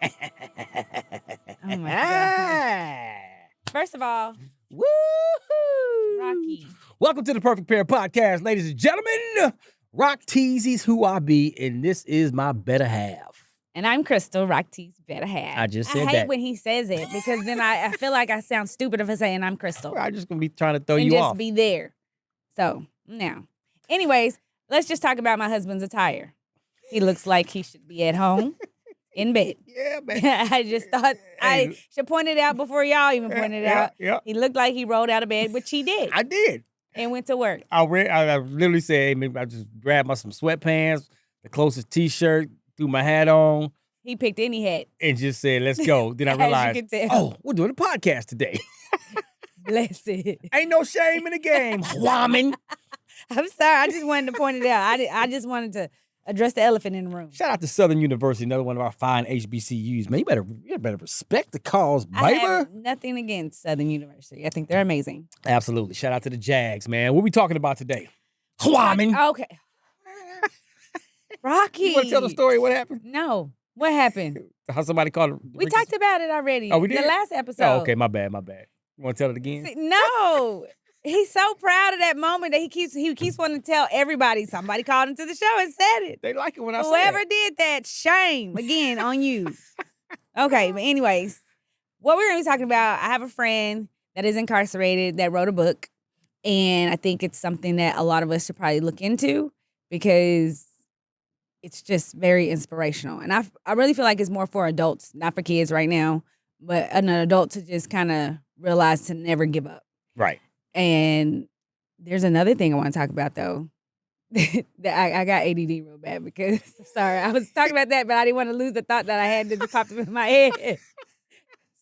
Oh my God. First of all, Woo-hoo! Rocky. Welcome to the Perfect Pair podcast, ladies and gentlemen. Rock-T's who I be, and this is my better half. And I'm Krystal, Rock-T's better half. I just said I hate that. when he says it because then I feel like I sound stupid if I saying I'm Krystal. I'm just gonna be trying to throw and you just off. be there. So now, anyways, let's just talk about my husband's attire. He looks like he should be at home in bed. Yeah, man. I just thought I should point it out before y'all even pointed it out. Yeah. He looked like he rolled out of bed, which he did. I did. And went to work. I literally said, hey, maybe I just grabbed some sweatpants, the closest t-shirt, threw my hat on. He picked any hat. And just said, let's go. Then I As realized, you can tell. oh, we're doing a podcast today. Bless it. Ain't no shame in the game, woman. I'm sorry. I just wanted to point it out. I just wanted to address the elephant in the room. Shout out to Southern University, another one of our fine HBCUs. Man, you better respect the cause, baby. I have nothing against Southern University. I think they're amazing. Absolutely. Shout out to the Jags, man. What we talking about today? Woman. Okay. Rocky. You want to tell the story? What happened? No. What happened? How somebody called it? We talked about it already. Oh, we did? The last episode. Oh, okay. My bad. You want to tell it again? No. He's so proud of that moment that he keeps wanting to tell everybody. Somebody called into the show and said it. They like it when I say Whoever it. did that, shame again on you. Okay, but anyways, what we're going to be talking about, I have a friend that is incarcerated that wrote a book, and I think it's something that a lot of us should probably look into because it's just very inspirational. And I really feel like it's more for adults, not for kids right now, but an adult to just kind of realize to never give up. Right. And there's another thing I want to talk about, though. That I got ADD real bad because, sorry, I was talking about that, but I didn't want to lose the thought that I had that just popped up in my head.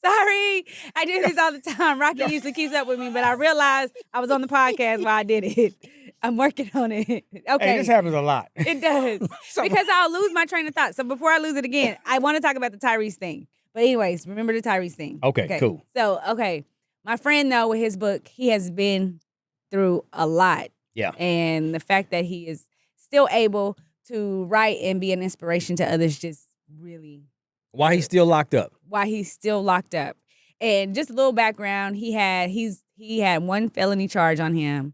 Sorry. I do this all the time. Rocky usually keeps up with me, but I realized I was on the podcast while I did it. I'm working on it. Okay. Hey, this happens a lot. It does. Because I'll lose my train of thought. So before I lose it again, I want to talk about the Tyrese thing. But anyways, remember the Tyrese thing. Okay, cool. So, my friend, though, with his book, he has been through a lot. Yeah. And the fact that he is still able to write and be an inspiration to others just really. Why he's still locked up. Why he's still locked up. And just a little background, he had one felony charge on him.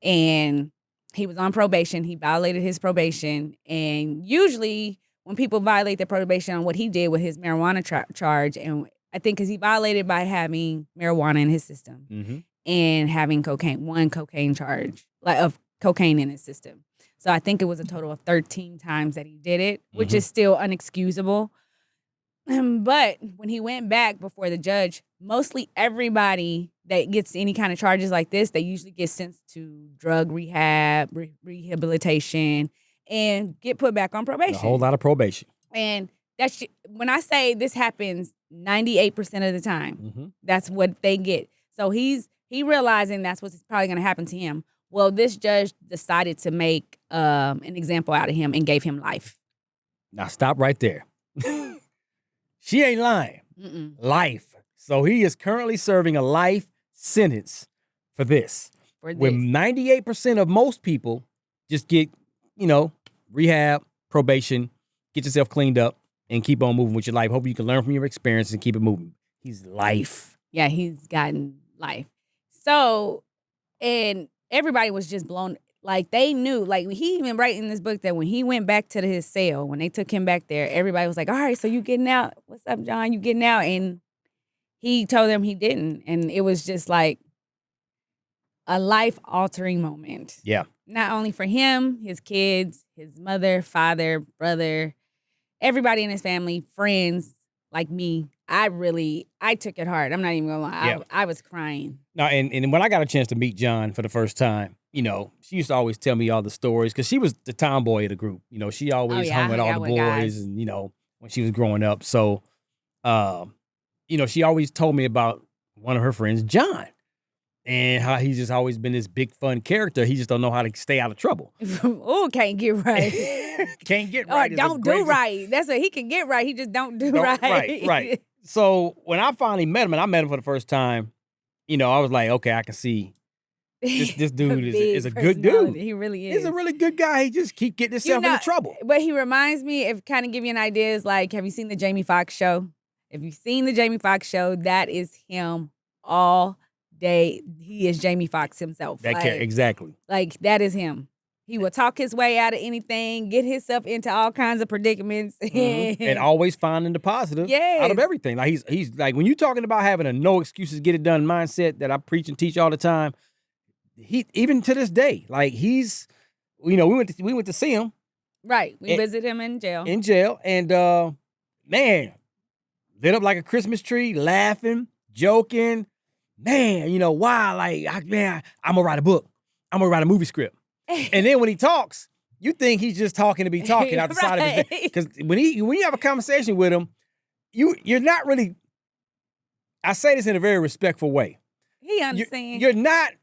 And he was on probation. He violated his probation. And usually when people violate their probation on what he did with his marijuana charge, and I think because he violated by having marijuana in his system. Mm-hmm. And having one cocaine charge, like of cocaine in his system. So I think it was a total of 13 times that he did it, which is still unexcusable. But when he went back before the judge, mostly everybody that gets any kind of charges like this, they usually get sent to drug rehab, rehabilitation, and get put back on probation. A whole lot of probation. And that's when I say this happens 98% of the time, that's what they get. So he realizing that's what's probably going to happen to him. Well, this judge decided to make an example out of him and gave him life. Now stop right there. She ain't lying. Life. So he is currently serving a life sentence for this. When 98% of most people just get, rehab, probation, get yourself cleaned up, and keep on moving with your life. Hope you can learn from your experience and keep it moving. He's life. Yeah, he's gotten life. So, and everybody was just blown. Like, they knew. Like, he even writing in this book that when he went back to his cell, when they took him back there, everybody was like, all right, so you getting out? What's up, John? You getting out? And he told them he didn't. And it was just like a life-altering moment. Yeah. Not only for him, his kids, his mother, father, brother, everybody in his family, friends like me. I took it hard. I'm not even gonna lie. Yeah. I was crying. No, and when I got a chance to meet John for the first time, she used to always tell me all the stories because she was the tomboy of the group. She always hung with all the boys guys. and, when she was growing up. So, she always told me about one of her friends, John, and how he's just always been this big fun character. He just don't know how to stay out of trouble. Oh, can't get right. Can't get right. Or don't do right. That's what he can get right. He just don't do right. Right. So when I finally met him, and I met him for the first time, I was like, okay, I can see this dude is a good personality. dude. He really is. He's a really good guy. He just keep getting himself into trouble. But he reminds me, if kind of give you an idea, is like, have you seen the Jamie Foxx show? If you've seen the Jamie Foxx show, that is him all day. He is Jamie Foxx himself. Exactly. Like, that is him. He will talk his way out of anything, get himself into all kinds of predicaments. And always finding the positive out of everything. Like he's like, when you're talking about having a no excuses, get it done mindset that I preach and teach all the time, he, even to this day, like he's, we went to see him. Right. We visit him in jail. And man, lit up like a Christmas tree, laughing, joking. Man, wow, like, I'm gonna write a book. I'm gonna write a movie script. And then when he talks, you think he's just talking to be talking out the side of his neck. Because when you have a conversation with him, you're not really, I say this in a very respectful way. He understands. You're not,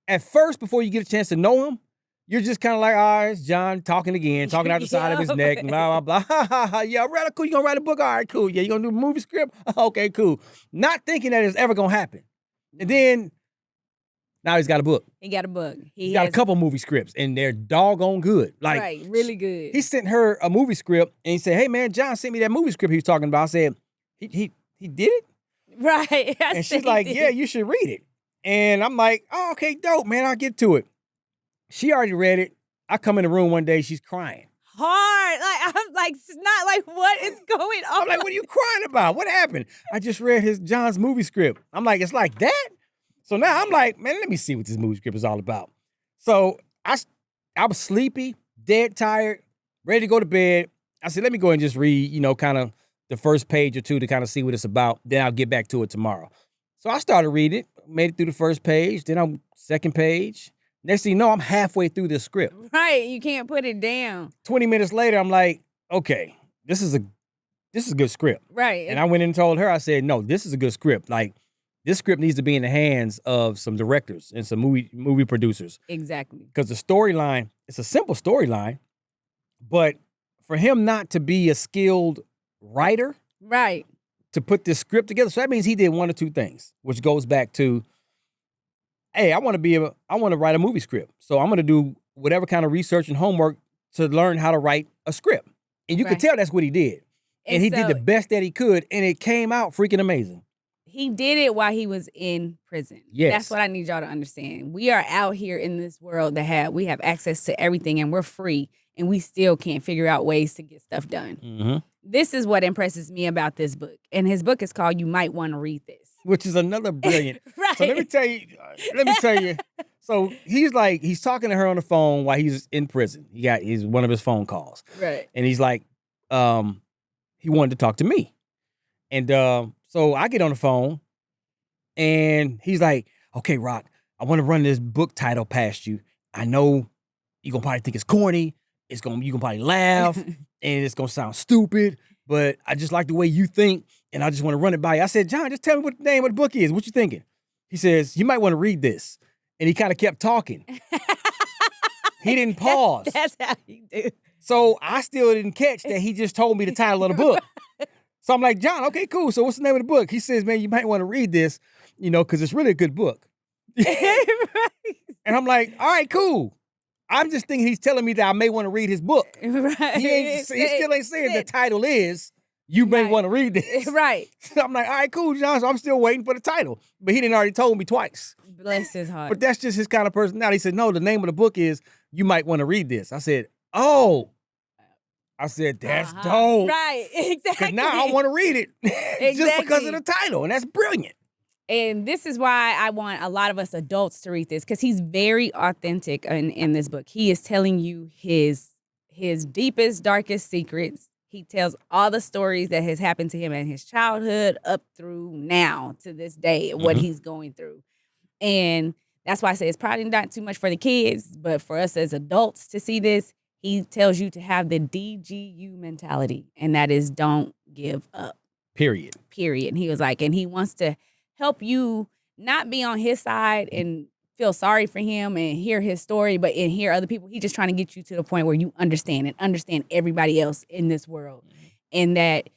at first, before you get a chance to know him, you're just kind of like, all right, it's John talking again, talking out the side of his neck, and blah, blah, blah. Yeah, right, cool. You gonna write a book? All right, cool. Yeah, you gonna do a movie script? Okay, cool. Not thinking that it's ever gonna happen. And then, now he's got a book. He got a book. He's got a couple movie scripts, and they're doggone good. Like, right, really good. He sent her a movie script, and he said, hey, man, John sent me that movie script he was talking about. I said, he did it? Right. And she's like, yeah, you should read it. And I'm like, oh, okay, dope, man. I'll get to it. She already read it. I come in the room one day, she's crying. Hard. Like, I'm like, it's not like, what is going on? I'm like, what are you crying about? What happened? I just read John's movie script. I'm like, it's like that? So now I'm like, man, let me see what this movie script is all about. So I was sleepy, dead tired, ready to go to bed. I said, let me go and just read, kind of the first page or two to kind of see what it's about. Then I'll get back to it tomorrow. So I started reading it, made it through the first page. Then I'm second page. Next thing you know, I'm halfway through the script. Right, you can't put it down. 20 minutes later, I'm like, okay, this is a good script. Right. And I went in and told her, I said, no, this is a good script. Like, this script needs to be in the hands of some directors and some movie producers. Exactly. Because the storyline, it's a simple storyline, but for him not to be a skilled writer, right, to put this script together, so that means he did one or two things, which goes back to, hey, I want to write a movie script. So I'm going to do whatever kind of research and homework to learn how to write a script. And you can tell that's what he did. And he did the best that he could, and it came out freaking amazing. He did it while he was in prison. Yes. That's what I need y'all to understand. We are out here in this world we have access to everything, and we're free, and we still can't figure out ways to get stuff done. Mm-hmm. This is what impresses me about this book. And his book is called You Might Want to Read This. Which is another brilliant. Right. So let me tell you. So he's talking to her on the phone while he's in prison. He's one of his phone calls. Right. And he's like, he wanted to talk to me. And so I get on the phone and he's like, okay, Rock, I want to run this book title past you. I know you're going to probably think it's corny. You're going to probably laugh and it's going to sound stupid, but I just like the way you think and I just want to run it by you. I said, John, just tell me what the name of the book is. What you thinking? He says, you might want to read this. And he kind of kept talking. He didn't pause. That's how you do. So I still didn't catch that he just told me the title of the book. So I'm like, John, okay, cool. So what's the name of the book? He says, man, you might want to read this, because it's really a good book. Right. And I'm like, all right, cool. I'm just thinking he's telling me that I may want to read his book. Right. He still ain't saying the title is, you may want to read this. Right. So I'm like, all right, cool, John. So I'm still waiting for the title. But he didn't already told me twice. Bless his heart. But that's just his kind of personality. He said, no, the name of the book is, you might want to read this. I said, oh. I said, that's dope. Right, exactly. Because now I want to read it just because of the title. And that's brilliant. And this is why I want a lot of us adults to read this, because he's very authentic in this book. He is telling you his deepest, darkest secrets. He tells all the stories that has happened to him in his childhood up through now to this day, what he's going through. And that's why I say it's probably not too much for the kids, but for us as adults to see this, he tells you to have the DGU mentality, and that is don't give up. Period. And he was like, and he wants to help you not be on his side and feel sorry for him and hear his story, but and hear other people. He's just trying to get you to the point where you understand everybody else in this world. And that,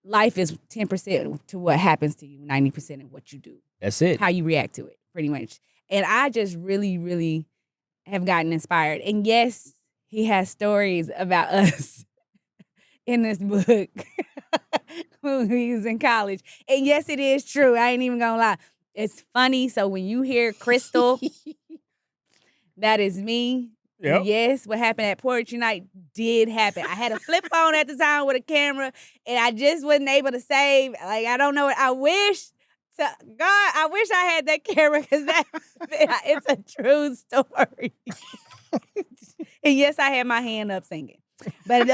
life is 10% to what happens to you, 90% of what you do. That's it. How you react to it, pretty much. And I just really, really have gotten inspired. And yes, he has stories about us in this book when he was in college. And yes, it is true. I ain't even gonna lie. It's funny. So when you hear Krystal, that is me. Yep. Yes, what happened at Poetry Night did happen. I had a flip phone at the time with a camera, and I just wasn't able to save. Like, I don't know what I wish. I wish I had that camera because it's a true story. And yes, I had my hand up singing. But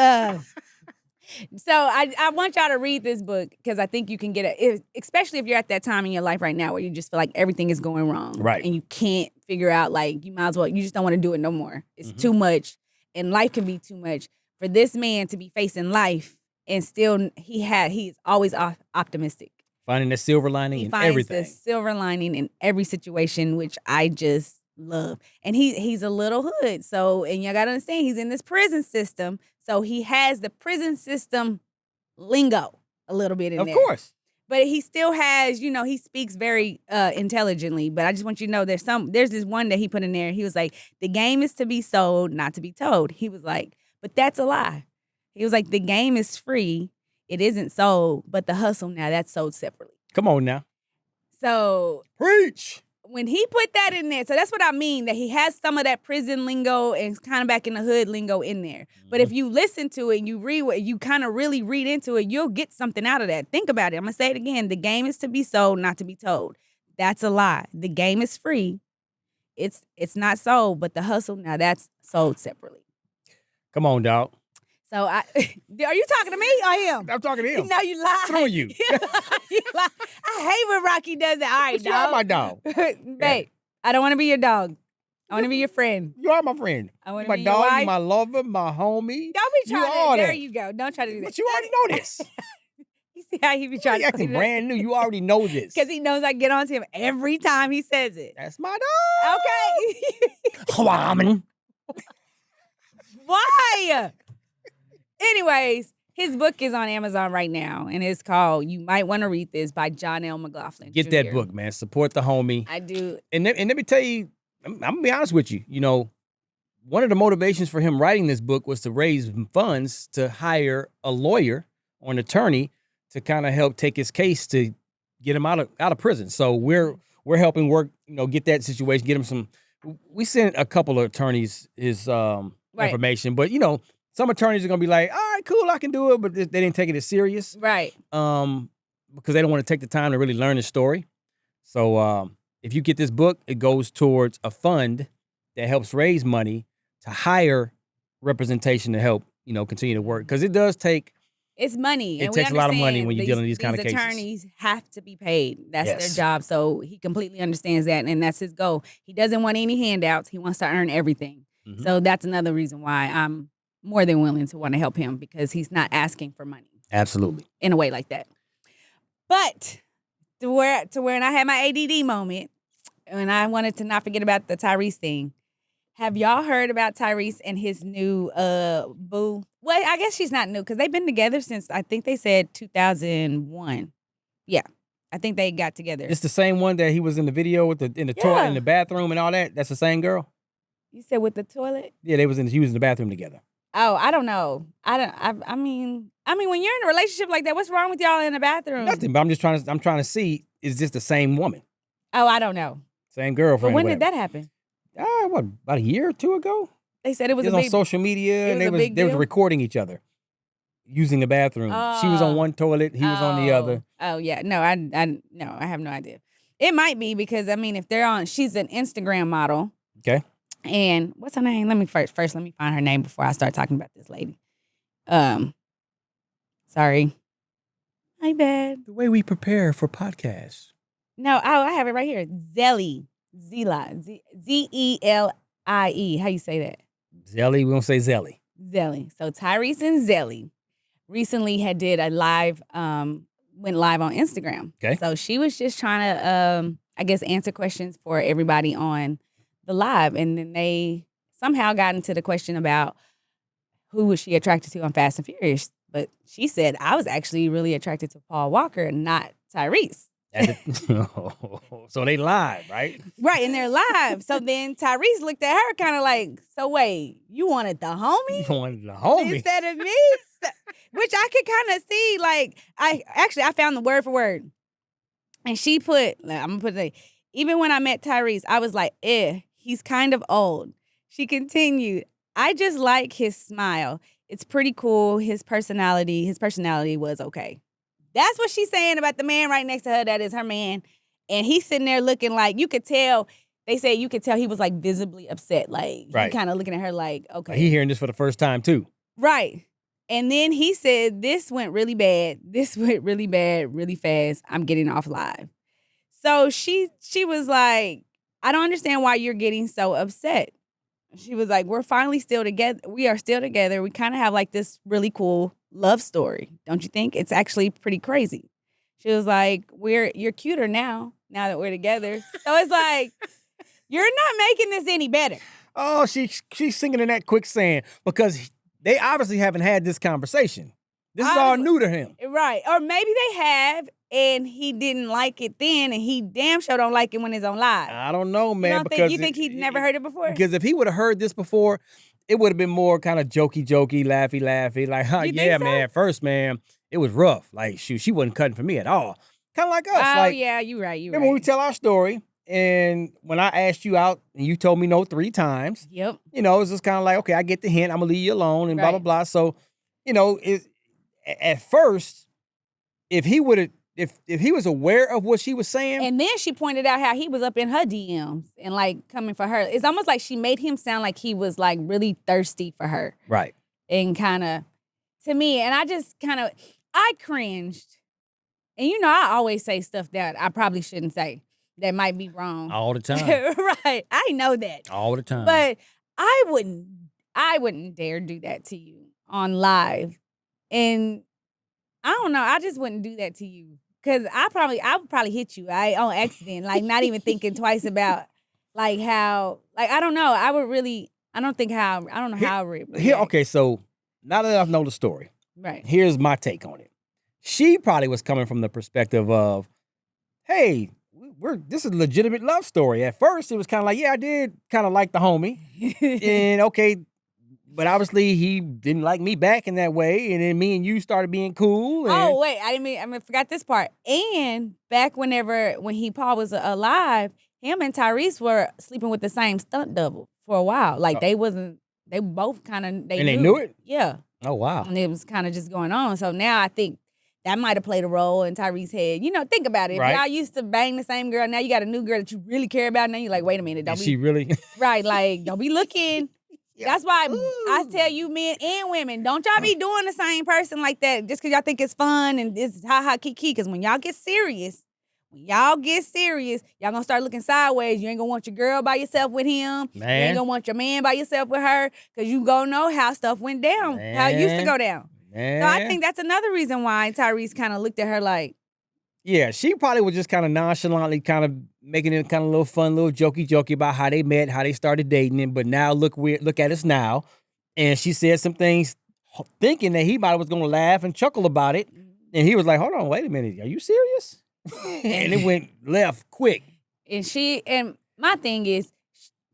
so I want y'all to read this book because I think you can get it, especially if you're at that time in your life right now where you just feel like everything is going wrong. Right. And you can't figure out, like, you might as well, you just don't want to do it no more. It's too much. And life can be too much. For this man to be facing life and still, he's always optimistic. Finding the silver lining in everything. He finds the silver lining in every situation, which I just love. And he's a little hood. So, and you got to understand, he's in this prison system. So he has the prison system lingo a little bit in there. Of course. But he still has, he speaks very intelligently. But I just want you to know there's this one that he put in there. He was like, the game is to be sold, not to be told. He was like, but that's a lie. He was like, the game is free. It isn't sold, but the hustle now, that's sold separately. Come on now. So preach. When he put that in there, so that's what I mean, that he has some of that prison lingo and kind of back in the hood lingo in there. But if you listen to it and you read what you kind of really read into it, you'll get something out of that. Think about it. I'm going to say it again. The game is to be sold, not to be told. That's a lie. The game is free. It's not sold, but the hustle, now that's sold separately. Come on, dog. So are you talking to me or him? I'm talking to him. No, you lie. Screw you. You lie. I hate when Rocky does that. All right, but you are my dog. Babe, I don't want to be your dog. I want to be your friend. You are my friend. I want to my be dog, your wife. You my lover, my homie. Don't be trying to. There you go. Don't try to do that. But you already know this. You see how he be trying to acting brand new. You already know this. Because he knows I get on to him every time he says it. That's my dog. Okay. Why? Anyways, his book is on Amazon right now, and it's called You Might Want to Read This by John L. McLaughlin. Get that book, man. Support the homie. I do. And let me tell you, I'm going to be honest with you. One of the motivations for him writing this book was to raise funds to hire a lawyer or an attorney to kind of help take his case to get him out of prison. So we're helping work, get that situation, get him some. We sent a couple of attorneys his information, but some attorneys are gonna be like, all right, cool, I can do it, but they didn't take it as serious. Right. Because they don't want to take the time to really learn the story. So if you get this book, it goes towards a fund that helps raise money to hire representation to help, continue to work. Because it does take it's money. It takes a lot of money when you're dealing with these kind of cases. Attorneys have to be paid. That's their job. So he completely understands that, and that's his goal. He doesn't want any handouts. He wants to earn everything. Mm-hmm. So that's another reason why I'm more than willing to want to help him, because he's not asking for money. Absolutely. In a way like that. But to where I had my ADD moment, and I wanted to not forget about the Tyrese thing. Have y'all heard about Tyrese and his new boo? Well, I guess she's not new because they've been together since, I think they said 2001. Yeah, I think they got together. It's the same one that he was in the video with in the toilet, in the bathroom and all that? That's the same girl? You said with the toilet? Yeah, he was in the bathroom together. Oh, I don't know. I mean, when you're in a relationship like that, what's wrong with y'all in the bathroom? Nothing, but I'm trying to see, is this the same woman? Oh, I don't know. Same girlfriend. But when did that happen? About a year or two ago? They said it was on social media, and they was recording each other using the bathroom. She was on one toilet, he was on the other. Oh yeah, no, I have no idea. It might be because if she's an Instagram model. Okay. And what's her name? Let me first let me find her name before I start talking about this lady. Sorry. My bad. The way we prepare for podcasts. No, I have it right here. Zelly. Zelie. How you say that? Zelly. We don't say Zelly. Zelly. So Tyrese and Zelly recently did a live, went live on Instagram. Okay. So she was just trying to, I guess, answer questions for everybody on the live. And then they somehow got into the question about who was she attracted to on Fast and Furious. But she said, I was actually really attracted to Paul Walker, not Tyrese. So they lied, right? Right, and they're live. So then Tyrese looked at her kind of like, so wait, you wanted the homie? You wanted the homie. Instead of me? Which I could kind of see, like, I found the word for word. And she put, I'm going to put it, even when I met Tyrese, I was like, he's kind of old. She continued, I just like his smile. It's pretty cool. His personality was okay. That's what she's saying about the man right next to her that is her man. And he's sitting there looking like, you could tell, they say you could tell he was like visibly upset. Like, he kind of looking at her like, okay. He hearing this for the first time too. Right. And then he said, this went really bad. This went really bad, really fast. I'm getting off live. So she was like, I don't understand why you're getting so upset. She was like, we're finally still together. We are still together. We kind of have like this really cool love story. Don't you think? It's actually pretty crazy. She was like, you're cuter now that we're together. So it's like, you're not making this any better. Oh, she's singing in that quicksand because they obviously haven't had this conversation. This is all new to him. Right. Or maybe they have, and he didn't like it then, and he damn sure don't like it when it's on live. I don't know, man. You think he'd never heard it before? Because if he would have heard this before, it would have been more kind of jokey, laughy. Like, yeah, so? Man. First, man, it was rough. Like, shoot, she wasn't cutting for me at all. Kind of like us. Oh, like, yeah, you're right. Remember when we tell our story, and when I asked you out, and you told me no 3 times. Yep. You know, it's just kind of like, okay, I get the hint. I'm going to leave you alone and blah, blah, blah. So, you know, at first, if he was aware of what she was saying. And then she pointed out how he was up in her DMs and like coming for her. It's almost like she made him sound like he was like really thirsty for her. Right. And kind of, to me, and I cringed. And you know, I always say stuff that I probably shouldn't say that might be wrong. All the time. Right. I know that. All the time. But I wouldn't dare do that to you on live. And I don't know, I just wouldn't do that to you. Cause I would probably hit you on accident, like not even thinking twice about like how, like I don't know, I don't know how I would react. Okay, so now that I know the story, right? Here's my take on it. She probably was coming from the perspective of, hey, this is a legitimate love story. At first, it was kind of like, yeah, I did kind of like the homie, and okay. But obviously, he didn't like me back in that way, and then me and you started being cool. Oh wait, I forgot this part. And back when Paul was alive, him and Tyrese were sleeping with the same stunt double for a while. Like they both kind of they knew it. Yeah. Oh wow. And it was kind of just going on. So now I think that might have played a role in Tyrese's head. You know, think about it. If y'all used to bang the same girl, now you got a new girl that you really care about. Now you're like, wait a minute, she really right? Like, don't be looking. Yeah. That's why I tell you, men and women, don't y'all be doing the same person like that just because y'all think it's fun and it's ha kiki. Because when y'all get serious, y'all gonna start looking sideways. You ain't gonna want your girl by yourself with him. Man. You ain't gonna want your man by yourself with her because you gonna know how stuff went down, how it used to go down. Man. So I think that's another reason why Tyrese kind of looked at her like. Yeah, she probably was just kind of nonchalantly kind of making it kind of a little fun, little jokey about how they met, how they started dating him. But now look at us now. And she said some things thinking that he might was going to laugh and chuckle about it. And he was like, hold on, wait a minute. Are you serious? And it went left quick. And my thing is,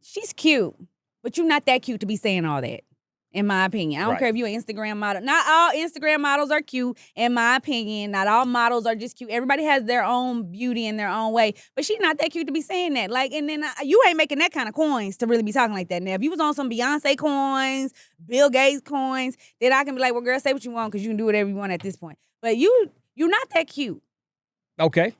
she's cute, but you're not that cute to be saying all that. In my opinion. I don't care if you're an Instagram model. Not all Instagram models are cute, in my opinion. Not all models are just cute. Everybody has their own beauty in their own way. But she's not that cute to be saying that. Like, and then you ain't making that kind of coins to really be talking like that. Now, if you was on some Beyonce coins, Bill Gates coins, then I can be like, well, girl, say what you want because you can do whatever you want at this point. But you're not that cute. Okay.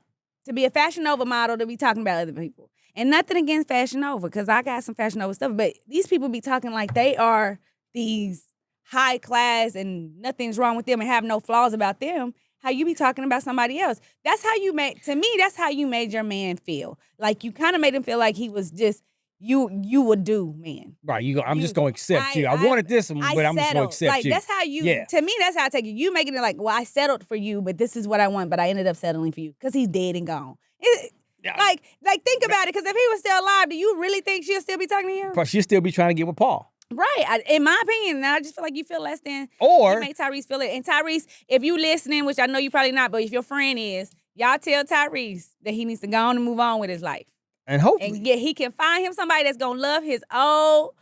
To be a Fashion Nova model, to be talking about other people. And nothing against Fashion Nova because I got some Fashion Nova stuff. But these people be talking like they are these high class and nothing's wrong with them and have no flaws about them, how you be talking about somebody else. That's how that's how you made your man feel. Like you kind of made him feel like he was just, you would do, man. Right, I'm just going to accept you. I wanted this, but I'm just going to accept like, you. That's how to me, that's how I take it. You making it like, well, I settled for you, but this is what I want, but I ended up settling for you because he's dead and gone. Like think about it, because if he was still alive, do you really think she'll still be talking to him? She'll still be trying to get with Paul. Right. In my opinion, I just feel like you feel less than. Or you make Tyrese feel it. And Tyrese, if you listening, which I know you probably not, but if your friend is, Y'all tell Tyrese that he needs to go on and move on with his life. And hopefully. And he can find him somebody that's going to love his old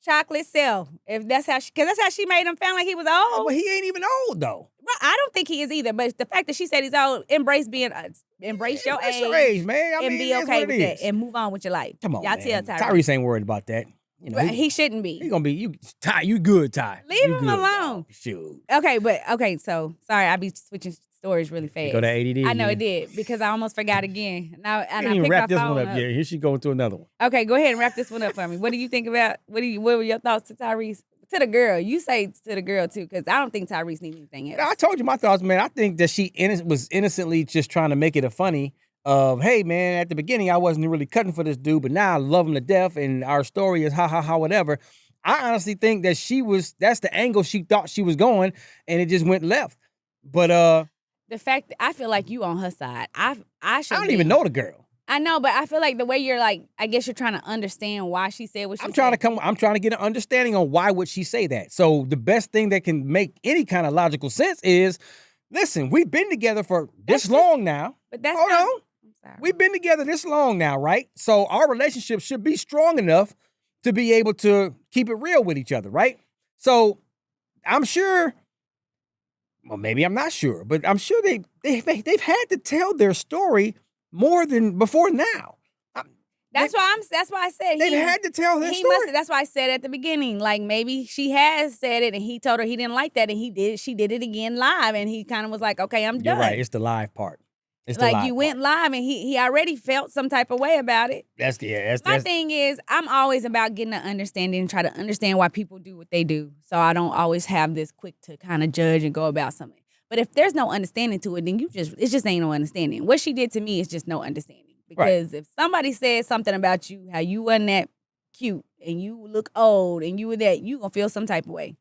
chocolate self. If that's how because that's how she made him feel like he was old. Well, he ain't even old, though. I don't think he is either. But the fact that she said he's old, embrace your age, man. I and mean, be okay with that and move on with your life. Come on, y'all man. tell Tyrese. Tyrese ain't worried about that. You know, he shouldn't be. He gonna be Ty. You good, Ty? Leave you him good, alone. Shoot. Okay. So sorry, I be switching stories really fast. Go to ADD. I know it did because I almost forgot again. Now I didn't even wrap this one up. up. Yeah, here she going to another one. Okay, go ahead and wrap this one up for me. What do you think about? What were your thoughts to Tyrese? To the girl, you say to the girl too, because I don't think Tyrese needs anything else. I told you my thoughts, man. I think that she was innocently just trying to make it a funny of, hey, man, at the beginning I wasn't really cutting for this dude, but now I love him to death, and our story is ha, whatever. I honestly think that that's the angle she thought she was going, and it just went left. But the fact that I feel like you on her side, I don't even know the girl. I know, but I feel like the way you're like, I guess you're trying to understand why she said what she said. I'm trying to get an understanding on why would she say that. So the best thing that can make any kind of logical sense is, listen, we've been together for this long now. But that's hold not, on. I'm sorry. We've been together this long now, right? So our relationship should be strong enough to be able to keep it real with each other, right? So I'm sure, well, maybe I'm not sure, but I'm sure they've had to tell their story more than before now. That's why I said they had to tell their story. That's why I said at the beginning, like maybe she has said it and he told her he didn't like that, and she did it again live, and he kind of was like, okay, I'm done. You're right. It's the live part. It's like you went live and he already felt some type of way about it. My thing is, I'm always about getting an understanding and try to understand why people do what they do. So I don't always have this quick to kind of judge and go about something. But if there's no understanding to it, then it just ain't no understanding. What she did to me is just no understanding. Because if somebody said something about you, how you wasn't that cute and you look old and you were that, you gonna feel some type of way.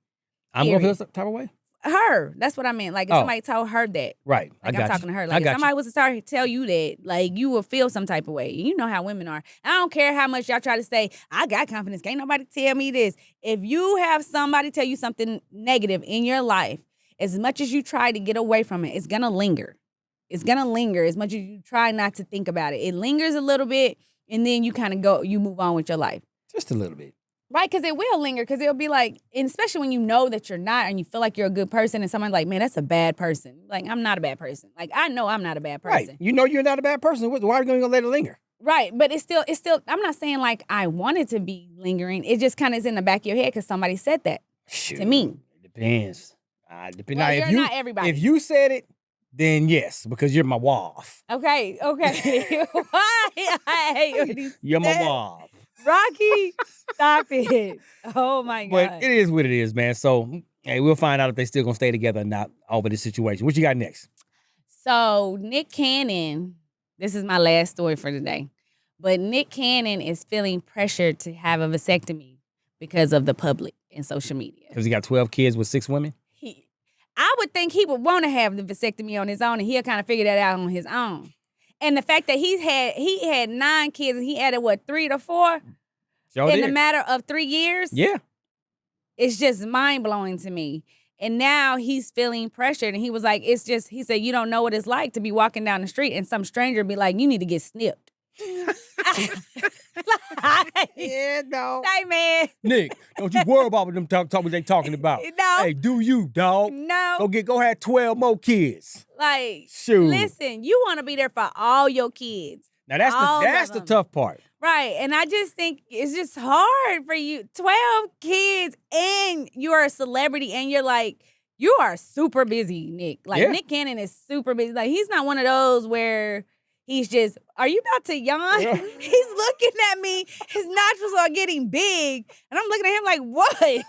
I'm gonna feel some type of way? Her. That's what I meant. Like if somebody told her that. Right. Like I'm talking to her. Like if somebody was to start to tell you that, like you will feel some type of way. You know how women are. I don't care how much y'all try to say, I got confidence. Can't nobody tell me this. If you have somebody tell you something negative in your life, as much as you try to get away from it, it's gonna linger. It's gonna linger as much as you try not to think about it. It lingers a little bit, and then you kind of you move on with your life. Just a little bit. Right, because it will linger, because it'll be like, and especially when you know that you're not and you feel like you're a good person and someone's like, man, that's a bad person. Like, I'm not a bad person. Like, I know I'm not a bad person. Right. You know you're not a bad person. Why are you going to let it linger? Right, but it's still, I'm not saying like I want it to be lingering. It just kind of is in the back of your head because somebody said that to me. It depends. Well, you're not everybody. If you said it, then yes, because you're my wife. Okay. Why? I hate when you're my wife. Rocky, stop it. Oh, my God. But it is what it is, man. So, hey, we'll find out if they still going to stay together or not over this situation. What you got next? So, Nick Cannon, this is my last story for today. But Nick Cannon is feeling pressured to have a vasectomy because of the public and social media. Because he got 12 kids with 6 women? I would think he would want to have the vasectomy on his own, and he'll kind of figure that out on his own. And the fact that he had 9 kids and he added 3 to 4 in a matter of 3 years. Yeah, it's just mind blowing to me. And now he's feeling pressured, and he was like, he said, you don't know what it's like to be walking down the street and some stranger be like, you need to get snipped. Yeah, no. Hey, man. Nick, don't you worry about what them what they talking about. No. Hey, do you, dog? No. Go have 12 more kids. Like, shoot. Listen, you want to be there for all your kids. Now that's the tough part. Right. And I just think it's just hard for you. 12 kids and you're a celebrity and you're like, you are super busy, Nick. Like Nick Cannon is super busy. Like he's not one of those where he's just, are you about to yawn? Yeah. He's looking at me. His nostrils are getting big. And I'm looking at him like, what?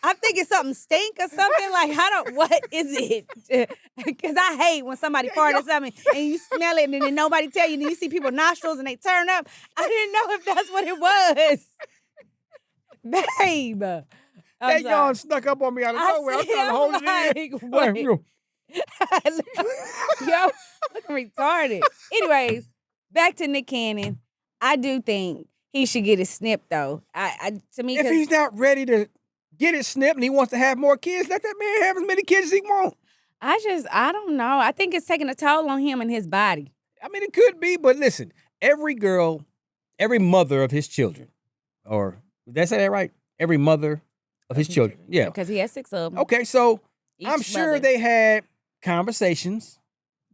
I'm thinking something stink or something. Like, what is it? Because I hate when somebody farts or something and you smell it and then nobody tell you. And you see people's nostrils and they turn up. I didn't know if that's what it was. Babe. That yawn snuck up on me out of nowhere. I'm trying to hold it in. Yo, looking retarded. Anyways, back to Nick Cannon. I do think he should get it snipped, though. To me, if he's not ready to get it snipped and he wants to have more kids, let that man have as many kids as he wants. I don't know. I think it's taking a toll on him and his body. I mean, it could be, but listen, every mother of his children, or did I say that right? Every mother of his children. Yeah. Because he has 6 of them. Okay, so Each I'm sure mother. they had conversations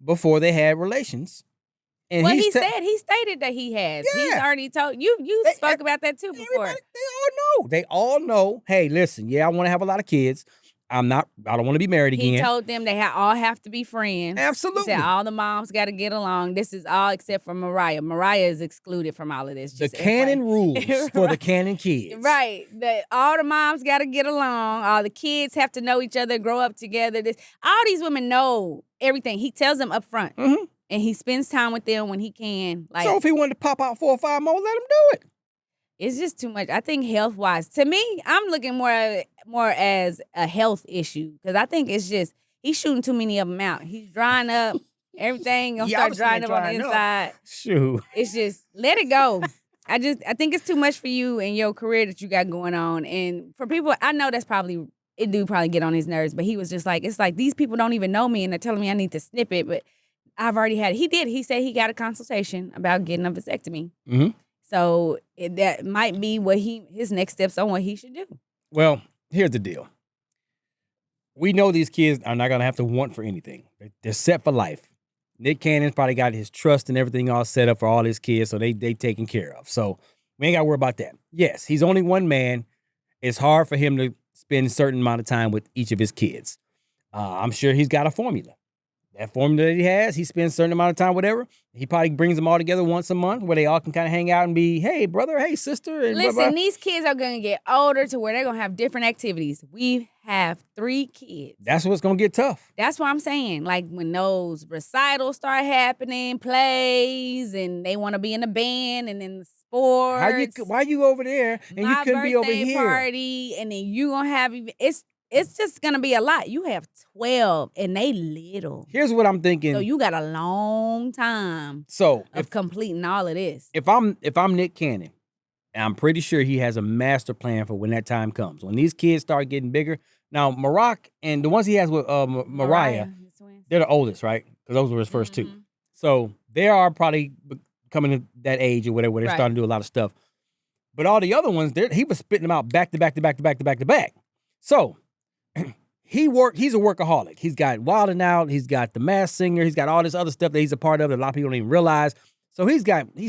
before they had relations. And well, he stated that he has. Yeah. He's already told you. You spoke about that too before. They all know. Hey, listen. Yeah, I want to have a lot of kids. I don't want to be married again. He told them they all have to be friends. Absolutely. He said all the moms got to get along. This is all except for Mariah. Mariah is excluded from all of this. The canon rules for the canon kids. Right. All the moms got to get along. All the kids have to know each other, grow up together. All these women know everything. He tells them up front. Mm-hmm. And he spends time with them when he can. Like, so if he wanted to pop out 4 or 5 more, let him do it. It's just too much. I think health-wise, to me, I'm looking more as a health issue because I think it's just he's shooting too many of them out. He's drying up. Everything gonna start drying up on the inside. Shoot. It's just let it go. I think it's too much for you and your career that you got going on. And for people, I know it do probably get on his nerves. But he was just like, it's like these people don't even know me and they're telling me I need to snip it, but I've already had it. He said he got a consultation about getting a vasectomy. Mm-hmm. So that might be what his next steps on what he should do. Well, here's the deal. We know these kids are not going to have to want for anything. They're set for life. Nick Cannon's probably got his trust and everything all set up for all his kids, so they taken care of. So we ain't got to worry about that. Yes, he's only one man. It's hard for him to spend a certain amount of time with each of his kids. I'm sure he's got a formula. That formula that he has, he spends a certain amount of time, whatever. He probably brings them all together once a month where they all can kind of hang out and be, hey, brother, hey, sister. And listen, blah, blah. These kids are going to get older to where they're going to have different activities. We have 3 kids. That's what's going to get tough. That's what I'm saying. Like when those recitals start happening, plays, and they want to be in the band and in the sports. Why you over there and you couldn't be over here? Party, and then you going to have, it's just going to be a lot. You have 12 and they little. Here's what I'm thinking. So you got a long time of completing all of this. If I'm Nick Cannon, and I'm pretty sure he has a master plan for when that time comes. When these kids start getting bigger. Now, Maroc and the ones he has with Mariah, they're the oldest, right? Because those were his first 2. So they are probably coming to that age or whatever where they're starting to do a lot of stuff. But all the other ones, he was spitting them out back to back to back to back to back to back. So he's a workaholic. He's got Wild 'N Out. He's got The Masked Singer. He's got all this other stuff that he's a part of that a lot of people don't even realize. So he's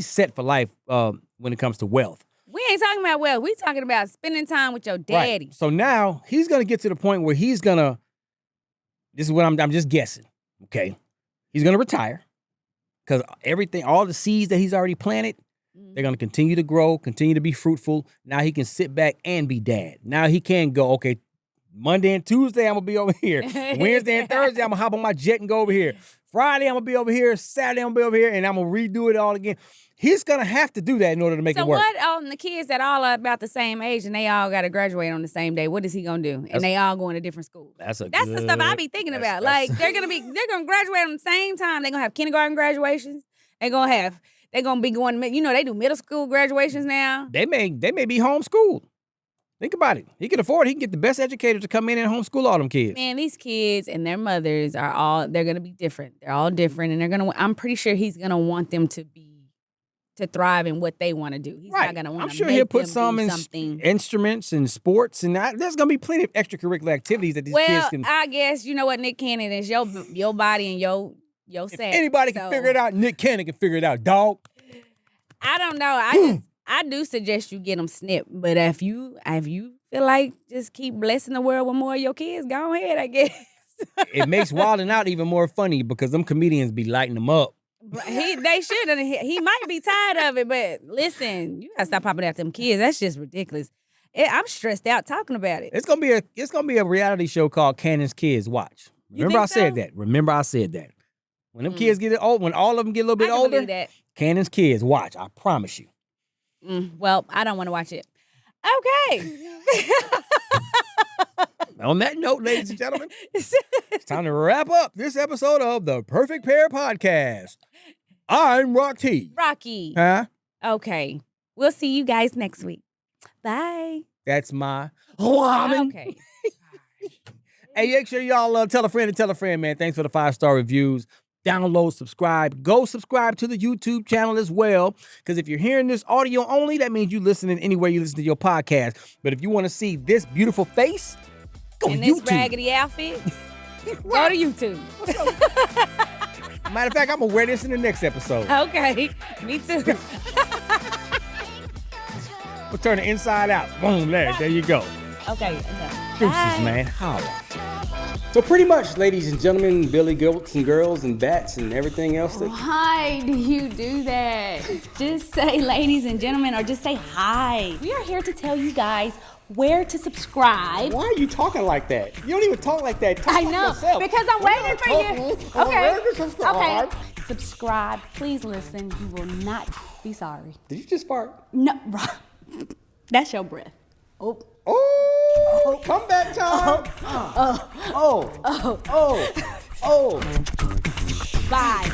set for life when it comes to wealth. We ain't talking about wealth. We talking about spending time with your daddy. Right. So now he's going to get to the point where he's going to, this is what I'm just guessing, okay? He's going to retire because all the seeds that he's already planted, they're going to continue to grow, continue to be fruitful. Now he can sit back and be dad. Now he can go, okay, Monday and Tuesday, I'm going to be over here. Wednesday and Thursday, I'm going to hop on my jet and go over here. Friday, I'm going to be over here. Saturday, I'm going to be over here, and I'm going to redo it all again. He's going to have to do that in order to make it work. So what on the kids that all are about the same age and they all got to graduate on the same day, what is he going to do? And they all going to different schools. That's the stuff I be thinking about. Like, they're going to graduate on the same time. They're going to have kindergarten graduations. They're going to be going, they do middle school graduations now. They may be homeschooled. Think about it. He can afford it. He can get the best educators to come in and homeschool all them kids. Man, these kids and their mothers they're going to be different. They're all different. And I'm pretty sure he's going to want them to thrive in what they want to do. He's not going to want to I'm sure he'll put some instruments and sports, and there's going to be plenty of extracurricular activities that these kids can. I guess, you know what, Nick Cannon is your body and your if anybody can figure it out, Nick Cannon can figure it out, dog. I don't know. I do suggest you get them snipped, but if you feel like just keep blessing the world with more of your kids, go ahead, I guess. It makes Wild 'N Out even more funny because them comedians be lighting them up. They should. He might be tired of it, but listen, you gotta stop popping out them kids. That's just ridiculous. I'm stressed out talking about it. It's gonna be a reality show called Cannon's Kids. Watch. Remember I said that. When them kids get old, when all of them get a little bit older, Cannon's Kids. Watch. I promise you. Well, I don't want to watch it. Okay. On that note, ladies and gentlemen, it's time to wrap up this episode of the Perfect Pair Podcast. I'm Rock-T. Rocky. Huh? Okay. We'll see you guys next week. Bye. That's my woman. Okay. Hey, make sure y'all tell a friend, man. Thanks for the 5-star reviews. Download, subscribe. Go subscribe to the YouTube channel as well. Because if you're hearing this audio only, that means you listening anywhere you listen to your podcast. But if you want to see this beautiful face, go to YouTube. This raggedy outfit, go to YouTube. Matter of fact, I'm going to wear this in the next episode. Okay, me too. We'll turn it inside out. Boom, there you go. Okay, Deuces, man. Holla. So pretty much, ladies and gentlemen, Billy Goats and girls and bats and everything else. Why do you do that? Just say ladies and gentlemen, or just say hi. We are here to tell you guys where to subscribe. Why are you talking like that? You don't even talk like that. Talk I like know, yourself. because I'm waiting for you. Okay. Subscribe. Okay. Subscribe. Please listen. You will not be sorry. Did you just fart? No, that's your breath. Oh, comeback time. Bye.